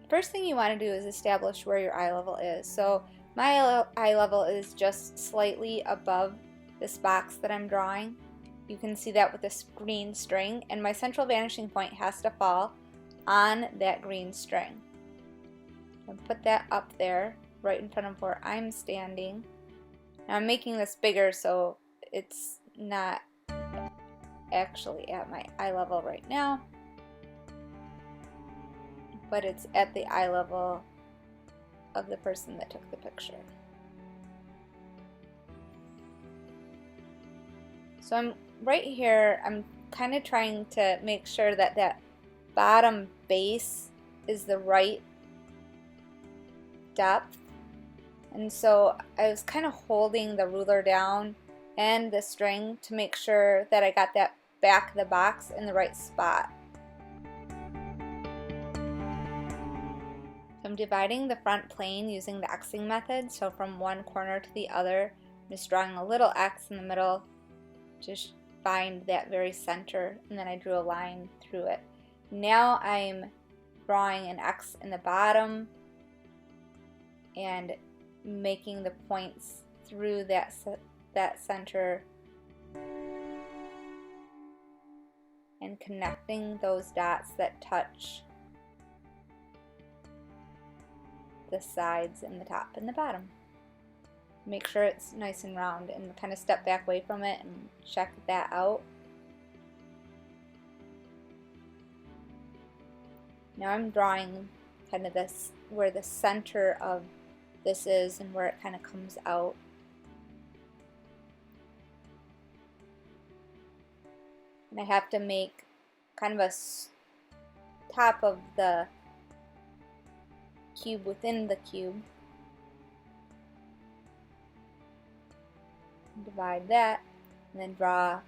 first thing you want to do is establish where your eye level is. So my eye level is just slightly above this box that I'm drawing. You can see that with this green string, and my central vanishing point has to fall on that green string. And put that up there right in front of where I'm standing. Now I'm making this bigger so it's not actually at my eye level right now, but it's at the eye level of the person that took the picture. So I'm right here, I'm kind of trying to make sure that that bottom base is the right depth. And so I was kind of holding the ruler down and the string to make sure that I got that back of the box in the right spot. So I'm dividing the front plane using the Xing method. So from one corner to the other, I'm just drawing a little X in the middle, just find that very center, and then I drew a line through it. Now I'm drawing an X in the bottom and making the points through that center and connecting those dots that touch the sides and the top and the bottom. Make sure it's nice and round, and kind of step back away from it and check that out. Now I'm drawing kind of this, where the center of this is and where it kind of comes out. And I have to make kind of a top of the cube within the cube. Divide that, and then draw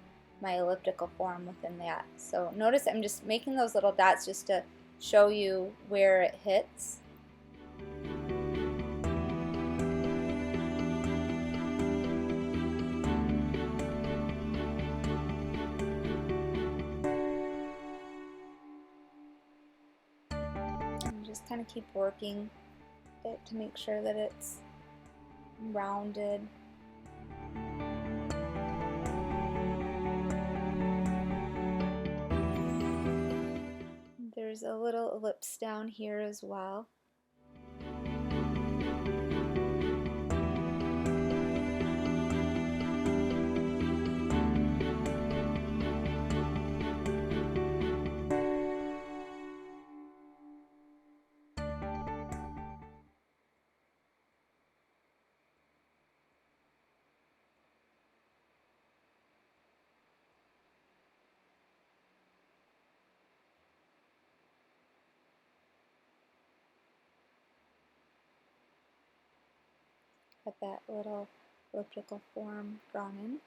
my elliptical form within that. So notice I'm just making those little dots just to show you where it hits. And just kind of keep working it to make sure that it's rounded. There's a little ellipse down here as well. Get that little elliptical form drawn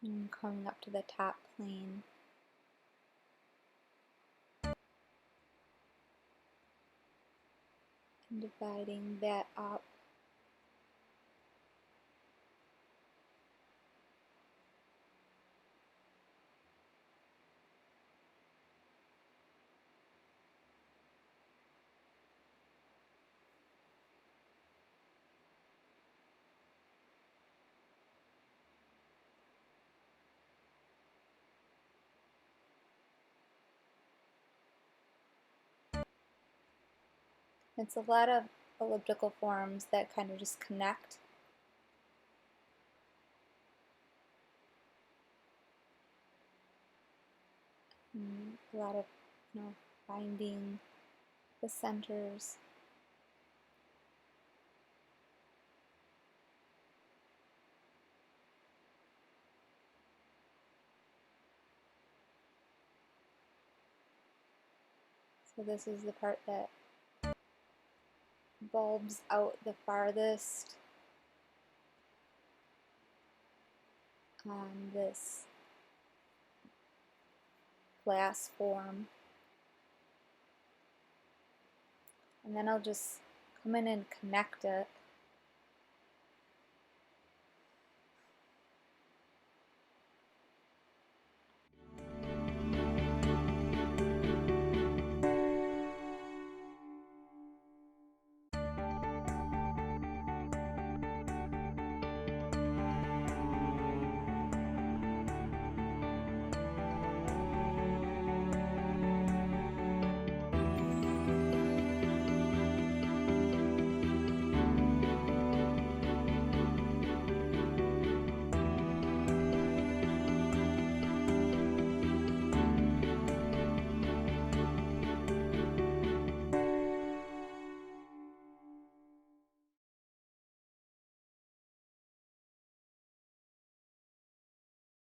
in. And coming up to the top plane. And dividing that up. It's a lot of elliptical forms that kind of just connect. And a lot of, finding the centers. So this is the part that bulbs out the farthest on this glass form. And then I'll just come in and connect it